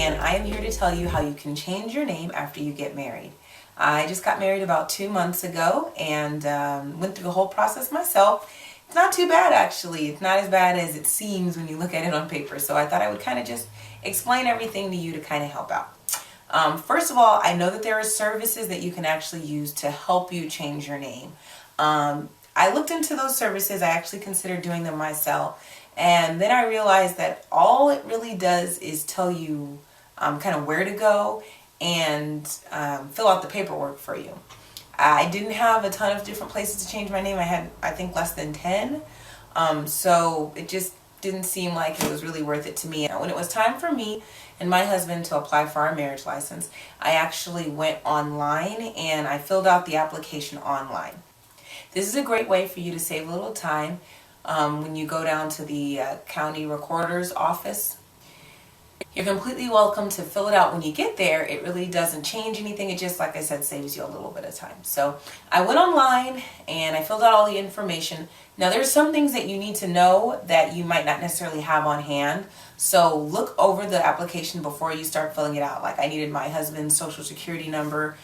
and I am here to tell you how you can change your name after you get married. I just got married about 2 months ago and went through the whole process myself. It's not too bad, actually. It's not as bad as it seems when you look at it on paper. So I thought I would kind of just explain everything to you to kind of help out. First of all, I know that there are services that you can actually use to help you change your name. I looked into those services. I actually considered doing them myself. And then I realized that all it really does is tell you kind of where to go and fill out the paperwork for you. I didn't have a ton of different places to change my name. I had, I think, less than 10. So it just didn't seem like it was really worth it to me. When it was time for me and my husband to apply for our marriage license, I actually went online and I filled out the application online. This is a great way for you to save a little time when you go down to the county recorder's office. You're completely welcome to fill it out when you get there. It really doesn't change anything. It just, like I said, saves you a little bit of time. So I went online and I filled out all the information. Now there's some things that you need to know that you might not necessarily have on hand. So look over the application before you start filling it out. Like I needed my husband's social security number.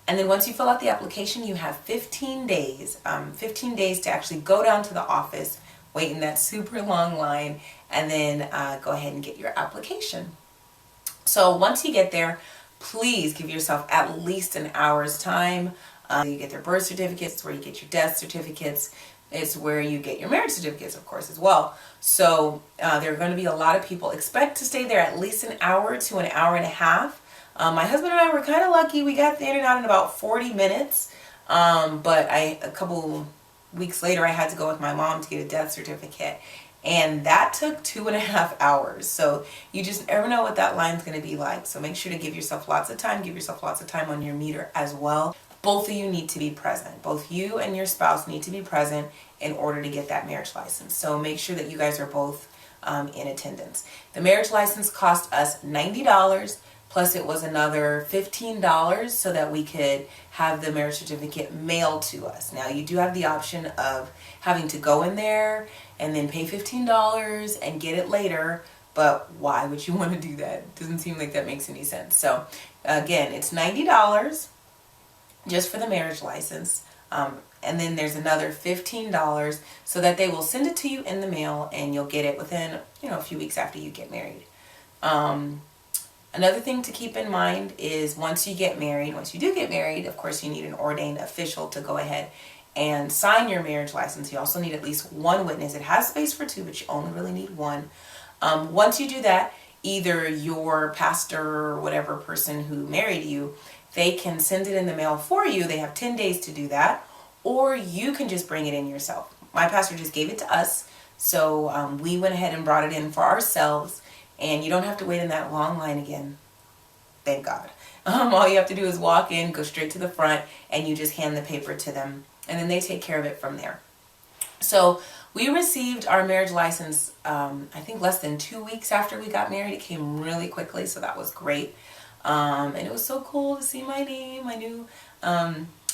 And then once you fill out the application, you have 15 days to actually go down to the office, wait in that super long line, and then go ahead and get your application. So once you get there, please give yourself at least an hour's time. You get their birth certificates, it's where you get your death certificates. It's where you get your marriage certificates, of course, as well. So there are going to be a lot of people. Expect to stay there at least an hour to an hour and a half. My husband and I were kind of lucky. We got in and out in about 40 minutes. But a couple weeks later, I had to go with my mom to get a death certificate. And that took 2.5 hours. So you just never know what that line's going to be like. So make sure to give yourself lots of time. Give yourself lots of time on your meter as well. Both of you need to be present. Both you and your spouse need to be present in order to get that marriage license. So make sure that you guys are both in attendance. The marriage license cost us $90. Plus it was another $15 so that we could have the marriage certificate mailed to us. Now you do have the option of having to go in there and then pay $15 and get it later. But why would you want to do that? It doesn't seem like that makes any sense. So again, it's $90 just for the marriage license. And then there's another $15 so that they will send it to you in the mail and you'll get it within, a few weeks after you get married. Another thing to keep in mind is once you do get married, of course you need an ordained official to go ahead and sign your marriage license. You also need at least one witness. It has space for two, but you only really need one. Once you do that, either your pastor or whatever person who married you, they can send it in the mail for you. They have 10 days to do that, or you can just bring it in yourself. My pastor just gave it to us, so we went ahead and brought it in for ourselves. And you don't have to wait in that long line again. Thank God. All you have to do is walk in, go straight to the front, and you just hand the paper to them. And then they take care of it from there. So we received our marriage license, I think less than 2 weeks after we got married. It came really quickly, so that was great. And it was so cool to see my name. I knew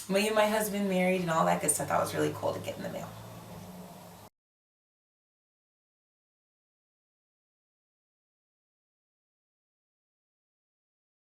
me and my husband married and all that good stuff. That was really cool to get in the mail.